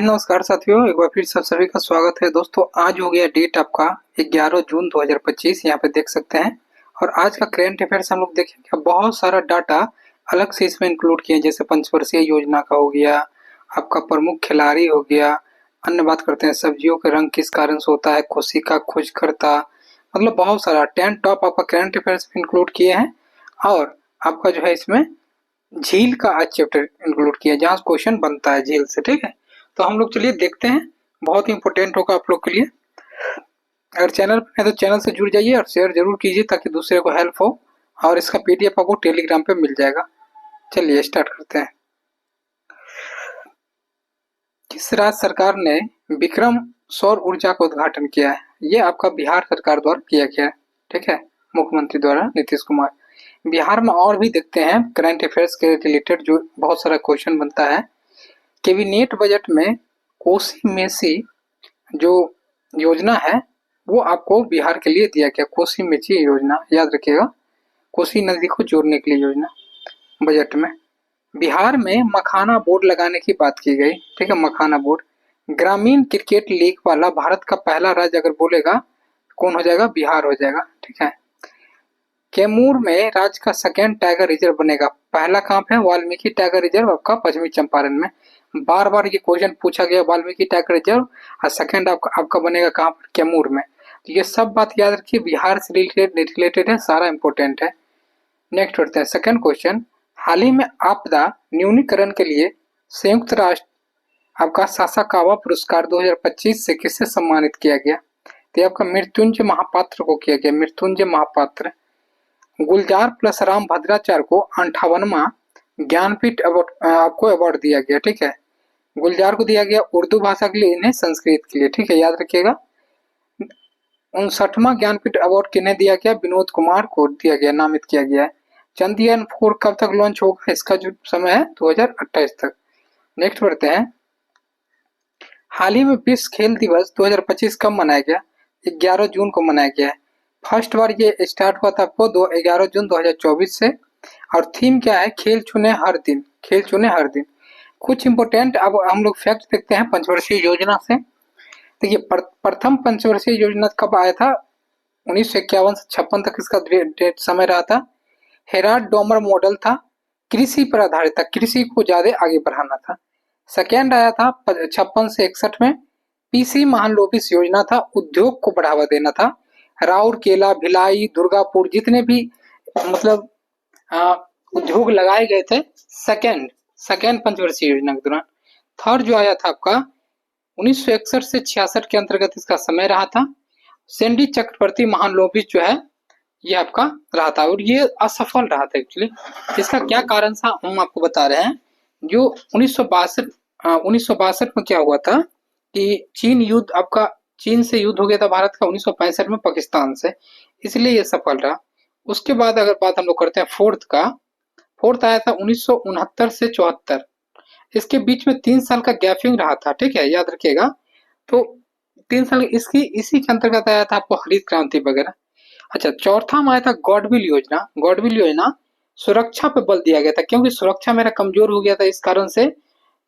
नमस्कार साथियों, एक बार फिर सब सभी का स्वागत है। दोस्तों आज हो गया डेट आपका 11 जून 2025, यहाँ पे देख सकते हैं। और आज का करंट अफेयर्स हम लोग देखेंगे। बहुत सारा डाटा अलग से इसमें इंक्लूड किए हैं, जैसे पंचवर्षीय योजना का हो गया, आपका प्रमुख खिलाड़ी हो गया। अन्य बात करते हैं, सब्जियों का रंग किस कारण से होता है, कोशिका खोजकर्ता, मतलब बहुत सारा 10 टॉप आपका करंट अफेयर्स इंक्लूड किए हैं। और आपका जो है इसमें झील का आज चैप्टर इंक्लूड किया है, जहाँ क्वेश्चन बनता है झील से। ठीक है, तो हम लोग चलिए देखते हैं, बहुत ही इंपॉर्टेंट होगा आप लोग के लिए। अगर चैनल पर है तो चैनल से जुड़ जाइए और शेयर जरूर कीजिए ताकि दूसरे को हेल्प हो। और इसका पीडीएफ आपको टेलीग्राम पे मिल जाएगा। चलिए स्टार्ट करते हैं। किस राज्य सरकार ने विक्रम सौर ऊर्जा का उद्घाटन किया है? ये आपका बिहार सरकार द्वारा किया गया है। ठीक है, मुख्यमंत्री द्वारा नीतीश कुमार। बिहार में और भी देखते हैं करंट अफेयर्स के रिलेटेड, जो बहुत सारा क्वेश्चन बनता है। कैबिनेट बजट में कोसी मेची जो योजना है वो आपको बिहार के लिए दिया गया। कोसी मेची योजना याद रखिएगा, कोसी नदी को जोड़ने के लिए योजना बजट में। बिहार में मखाना बोर्ड लगाने की बात की गई। ठीक है, मखाना बोर्ड। ग्रामीण क्रिकेट लीग वाला भारत का पहला राज्य अगर बोलेगा कौन हो जाएगा? बिहार हो जाएगा। ठीक है, कैमूर में राज्य का सेकेंड टाइगर रिजर्व बनेगा। पहला कहाँ पे है? वाल्मीकि टाइगर रिजर्व आपका पश्चिमी चंपारण में। बार बार ये क्वेश्चन पूछा गया, वाल्मीकि टाइगर रिजर्व और सेकेंड आपका बनेगा कहाँ पर? कैमूर में। तो ये सब बात याद रखिए, बिहार से रिलेटेड है, सारा इंपॉर्टेंट है। नेक्स्ट बढ़ते हैं, सेकंड क्वेश्चन। हाल ही में आपदा न्यूनीकरण के लिए संयुक्त राष्ट्र आपका सासाकावा पुरस्कार 2025 से किससे सम्मानित किया गया? तो ये आपका मृत्युंजय महापात्र को किया गया, मृत्युंजय महापात्र। गुलजार प्लस राम भद्राचार्य को 58वां ज्ञानपीठ आपको अवार्ड दिया गया। ठीक है, गुलजार को दिया गया उर्दू भाषा के लिए, इन्हें संस्कृत के लिए। ठीक है, याद रखिएगा। 59वां ज्ञानपीठ अवार्ड किन्हें दिया गया? विनोद कुमार को दिया गया, नामित किया गया है। चंद्रयान 4 कब तक लॉन्च होगा? इसका जो समय है 2028 तक। नेक्स्ट बढ़ते हैं, हाल ही में विश्व खेल दिवस 2025 कब मनाया गया? 11 जून को मनाया गया है। फर्स्ट बार ये स्टार्ट हुआ था आपको 11 जून 2024 से। और थीम क्या है? खेल चुने हर दिन, खेल चुने हर दिन। कुछ इंपोर्टेंट अब हम लोग फैक्ट देखते हैं पंचवर्षीय योजना से। देखिए, प्रथम पंचवर्षीय योजना कब आया था? 1951 से 56 तक इसका डेट समय रहा था। हेराल्ड डोमर मॉडल था, कृषि पर आधारित था, कृषि को ज्यादा आगे बढ़ाना था। सेकेंड आया था 56 से 61 में, पीसी महालनोबिस योजना था, उद्योग को बढ़ावा देना था। राउरकेला, भिलाई, दुर्गापुर जितने भी मतलब उद्योग लगाए गए थे सेकेंड पंचवर्षीय योजना के दौरान। थर्ड जो आया था आपका 1961 से 66 के अंतर्गत इसका समय रहा था। सैंडी चक्रवर्ती महालनोबिस जो है ये आपका रहा था और ये असफल रहा था एक्चुअली। इसका क्या कारण था हम आपको बता रहे हैं। जो 1962 में क्या हुआ था कि चीन युद्ध आपका, चीन से युद्ध हो गया था भारत का 1965 में पाकिस्तान से, इसलिए ये सफल रहा। उसके बाद अगर बात हम लोग करते हैं फोर्थ का, फोर्थ आया था 1969 से 74। इसके बीच में 3 साल का गैपिंग रहा था। ठीक है, याद रखिएगा। तो 3 साल इसकी इसी के अंतर्गत आया था आपको हरित क्रांति वगैरह। अच्छा, चौथा में आया था गॉडविल योजना। गॉडविल योजना सुरक्षा पे बल दिया गया था, क्योंकि सुरक्षा मेरा कमजोर हो गया था, इस कारण से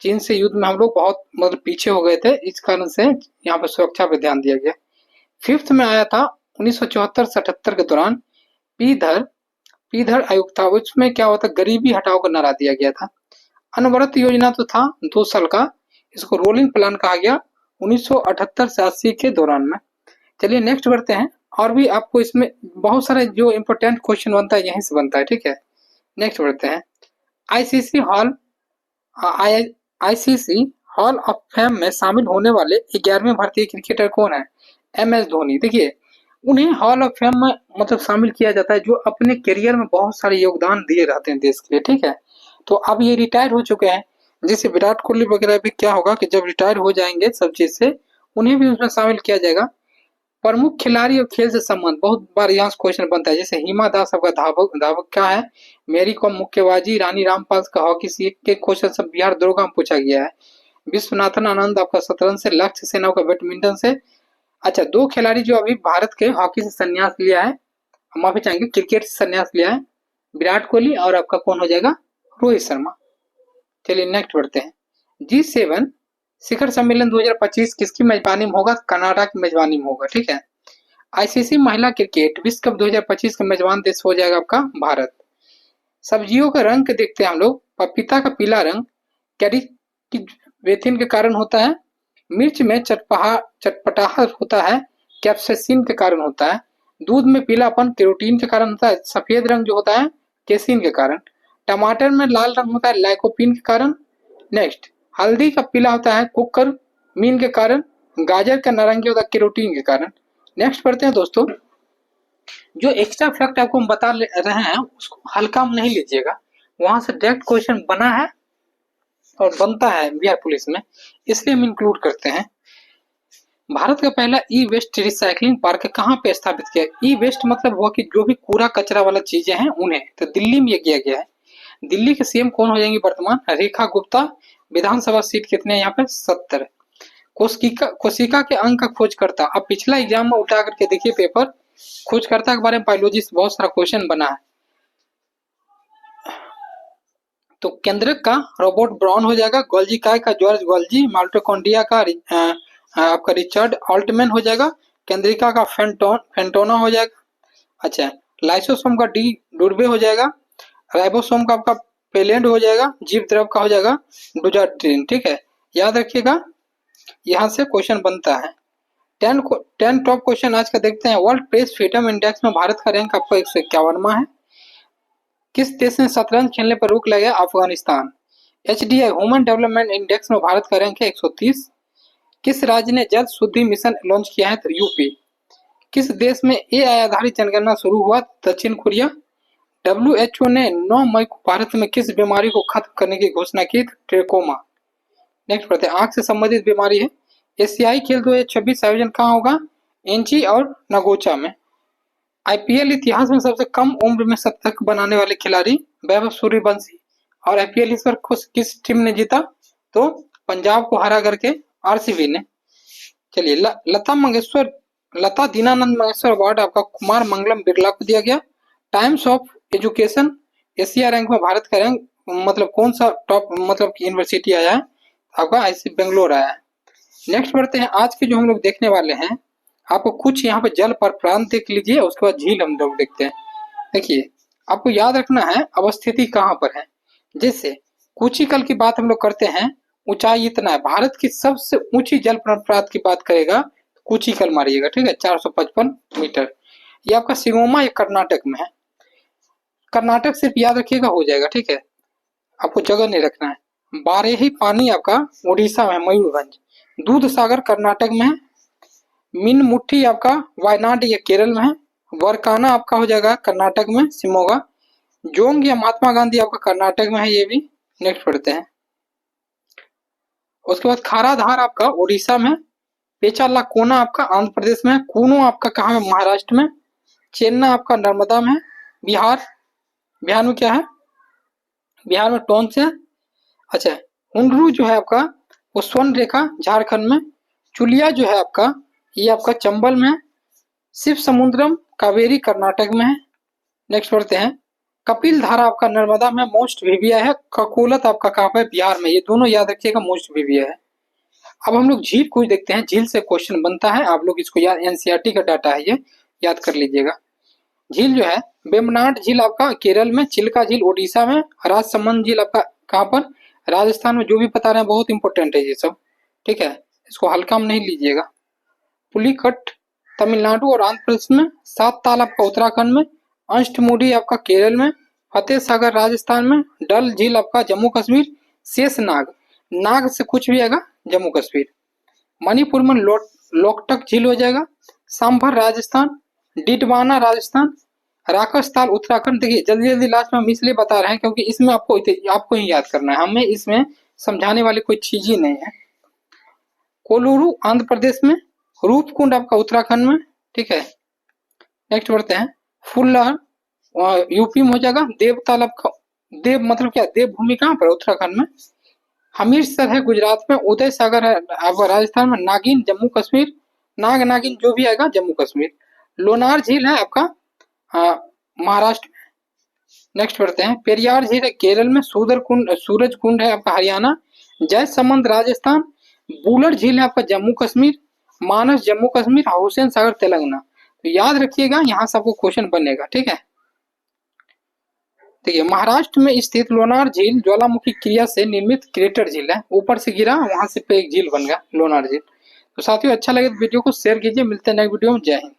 चीन से युद्ध में हम लोग बहुत मतलब पीछे हो गए थे, इस कारण से यहाँ पे सुरक्षा पे ध्यान दिया गया। फिफ्थ में आया था 1974 से 78 के दौरान पीधर आयोग था, उसमें क्या होता, गरीबी हटाओ का नारा दिया गया था। अनवरत योजना तो था 2 साल का, इसको रोलिंग प्लान कहा गया 1978 से 80 के दौरान में। चलिए नेक्स्ट बढ़ते हैं। और भी आपको इसमें बहुत सारे जो इंपोर्टेंट क्वेश्चन बनता है यहीं से बनता है। ठीक है, नेक्स्ट बढ़ते हैं। ICC hall ICC hall of fame में शामिल होने वाले 11वें भारतीय क्रिकेटर कौन है? MS धोनी। देखिए, उन्हें हॉल ऑफ फेम में मतलब शामिल किया जाता है जो अपने करियर में बहुत सारे योगदान दिए रहते हैं देश के लिए। ठीक है, तो अब ये रिटायर हो चुके हैं। जैसे विराट कोहली वगैरह भी क्या होगा कि जब रिटायर हो जाएंगे सब चीज से, उन्हें भी उसमें शामिल किया जाएगा। प्रमुख खिलाड़ी और खेल से संबंध बहुत बार यहाँ क्वेश्चन बनता है। जैसे हिमा दास आपका धावक क्या है? मेरी कॉम मुक्केबाजी, रानी रामपाल का हॉकी से के क्वेश्चन सब बिहार दुर्गा में पूछा गया है। विश्वनाथन आनंद आपका शतरंज से, लक्ष्य सेना का बैडमिंटन से। अच्छा, 2 खिलाड़ी जो अभी भारत के हॉकी से संन्यास लिया है, माफी चाहेंगे क्रिकेट से संन्यास लिया है, विराट कोहली और आपका कौन हो जाएगा? रोहित शर्मा। चलिए नेक्स्ट बढ़ते हैं। G7 शिखर सम्मेलन 2025 किसकी मेजबानी में होगा? कनाडा की मेजबानी में होगा, ठीक है। आईसीसी महिला क्रिकेट विश्व कप 2025 का मेजबान देश हो जाएगा आपका भारत। सब्जियों का रंग देखते हैं हम लोग। पपीता का पीला रंग कैरोटीन के कारण होता है। मिर्च में चटपटाहट होता है, कैप्साइसिन के कारण होता है। दूध में पीलापन कैरोटीन के कारण होता है। सफेद रंग जो होता है केसिन के कारण। टमाटर में लाल रंग होता है लाइकोपीन के कारण। नेक्स्ट, हल्दी का पीला होता है कुकर मीन के कारण। गाजर का नारंगी होता है कैरोटीन के कारण। नेक्स्ट पढ़ते हैं दोस्तों, जो एक्स्ट्रा फैक्ट आपको हम बता रहे हैं उसको हल्का में नहीं लीजिएगा, वहां से डायरेक्ट क्वेश्चन बना है और बनता है बिहार पुलिस में, इसलिए हम इंक्लूड करते हैं। भारत का पहला ई वेस्ट रिसाइकलिंग पार्क कहाँ पे स्थापित किया? ई वेस्ट मतलब हुआ कि जो भी कूड़ा कचरा वाला चीजें हैं उन्हें, तो दिल्ली में ये किया गया है। दिल्ली के सीएम कौन हो जाएंगे वर्तमान? रेखा गुप्ता। विधानसभा सीट कितने हैं यहाँ पे? 70। कोशिका के अंग का खोजकर्ता, अब पिछला एग्जाम में उठा करके देखिए पेपर, खोजकर्ता के बारे में बायोलॉजी से बहुत सारा क्वेश्चन बना है। तो केंद्रक का रॉबर्ट ब्राउन हो जाएगा। गोल्जी काय का जॉर्ज गोल्जी। माइटोकॉन्ड्रिया का आपका रिचर्ड ऑल्टमैन हो जाएगा। केंद्रिका का फेंटोना हो जाएगा। अच्छा, लाइसोसोम का डी डुर्बे हो जाएगा। राइबोसोम का आपका पेलेंड हो जाएगा। जीव द्रव का हो जाएगा डुजाट्रिन, ठीक है, याद रखिएगा, यहाँ से क्वेश्चन बनता है। 10 टॉप क्वेश्चन आज का देखते हैं। वर्ल्ड प्रेस फ्रीडम इंडेक्स में भारत का रैंक आपका 151वां है। किस देश ने शतरंज खेलने पर रोक लगाया? Afghanistan. HDI human development index में भारत का रैंक है 130। किस राज्य ने जल शुद्धि मिशन लॉन्च किया है? तो यूपी। किस देश में AI आधारित जनगणना शुरू हुआ? दक्षिण कोरिया। WHO ने 9 मई को भारत में किस बीमारी को खत्म करने की घोषणा की? ट्रेकोमा। नेक्स्ट पढ़ते हैं, आंख से संबंधित बीमारी है। एशियाई खेल 2026 आयोजन कहाँ होगा? एंची और नगोचा में। IPL इतिहास में सबसे कम उम्र में शतक बनाने वाले खिलाड़ी वैभव सूर्यवंशी। और IPL इस बार किस टीम ने जीता? तो पंजाब को हरा करके RCB ने। चलिए, लता दीनानंद मंगेशकर अवार्ड आपका कुमार मंगलम बिरला को दिया गया। Times of education Asia rank में भारत का रैंक मतलब कौन सा टॉप मतलब यूनिवर्सिटी आया है? आपका IC बेंगलोर आया है। नेक्स्ट बढ़ते हैं, आज के जो हम लोग देखने वाले हैं, आपको कुछ यहाँ पे जल पर प्रांत देख लीजिए, उसके बाद झील हम लोग देखते हैं। देखिए, आपको याद रखना है अवस्थिति कहाँ पर है। जैसे कुचिकल की बात हम लोग करते हैं, ऊंचाई इतना है, भारत की सबसे ऊंची जल प्रांत की बात करेगा कुचिकल मारिएगा, ठीक है, 455 मीटर। ये आपका सिगोमा ये कर्नाटक में है। कर्नाटक सिर्फ याद रखिएगा, हो जाएगा, ठीक है, आपको जगह नहीं रखना है। बारेही पानी आपका उड़ीसा में मयूरभंज। दूध सागर कर्नाटक में है। मीन मुट्ठी आपका वायनाड या केरल में है। वरकाना आपका हो जाएगा कर्नाटक में शिमोगा। जोंग या महात्मा गांधी आपका कर्नाटक में है, ये भी। नेक्स्ट पढ़ते हैं, उसके बाद खाराधार आपका उड़ीसा में। पेचाला कोना आपका आंध्र प्रदेश में। कूनो आपका कहाँ में? महाराष्ट्र में। चेन्ना आपका नर्मदा में। बिहार में क्या है? बिहार में टोंस है। अच्छा, हुंडरू जो है आपका वो स्वर्ण रेखा झारखंड में। चुलिया जो है आपका ये आपका चंबल में है। शिव समुद्रम कावेरी कर्नाटक में है। नेक्स्ट पढ़ते हैं, कपिल धारा आपका नर्मदा में। मोस्ट विविया है। ककोलत आपका कहाँ पे? बिहार में। ये दोनों याद रखिएगा, मोस्ट विविया है। अब हम लोग झील कुछ देखते हैं, झील से क्वेश्चन बनता है, आप लोग इसको याद, NCERT का डाटा है ये, याद कर लीजिएगा। झील जो है, वेम्बनाड झील आपका केरल में। चिल्का झील उड़ीसा में। राजसमंद झील आपका कहाँ पर? राजस्थान में। जो भी बता रहे हैं बहुत इंपॉर्टेंट है ये सब, ठीक है, इसको हल्का में नहीं लीजिएगा। पुलिकट तमिलनाडु और आंध्र प्रदेश में। सात ताल आपका उत्तराखंड में। अष्टमुडी आपका केरल में। फतेह सागर राजस्थान में। डल झील आपका जम्मू कश्मीर। शेषनाग, नाग से कुछ भी आएगा, जम्मू कश्मीर। मणिपुर में लोकटक झील हो जाएगा। सांभर राजस्थान। डिडवाना राजस्थान। राकस ताल उत्तराखंड। देखिए जल्दी जल्दी लास्ट में हम इसलिए बता रहे हैं क्योंकि इसमें आपको ही याद करना है, हमें इसमें समझाने वाली कोई चीज ही नहीं है। कोलूरू आंध्र प्रदेश में। रूपकुंड आपका उत्तराखंड में, ठीक है। नेक्स्ट बढ़ते हैं, फुल्लर यूपी में हो जाएगा। देवताल आपका, देव मतलब क्या? देवभूमि कहाँ पर? उत्तराखंड में। हमीरसर है गुजरात में। उदय सागर है आपका राजस्थान में। नागिन जम्मू कश्मीर। नाग नागिन जो भी आएगा जम्मू कश्मीर। लोनार झील है आपका महाराष्ट्र में। नेक्स्ट बढ़ते हैं, पेरियार झील है केरल में। सूरज कुंड है आपका हरियाणा। जयसमंद राजस्थान। बुलर झील है आपका जम्मू कश्मीर, मानस जम्मू कश्मीर, हुसैन सागर तेलंगाना। तो याद रखिएगा, यहाँ से आपको क्वेश्चन बनेगा, ठीक है। देखिए महाराष्ट्र में स्थित लोनार झील ज्वालामुखी क्रिया से निर्मित क्रेटर झील है, ऊपर से गिरा वहां से पे एक झील बन गया लोनार झील। तो साथियों अच्छा लगे तो वीडियो को शेयर कीजिए, मिलते हैं नेक्स्ट वीडियो में, जय हिंद।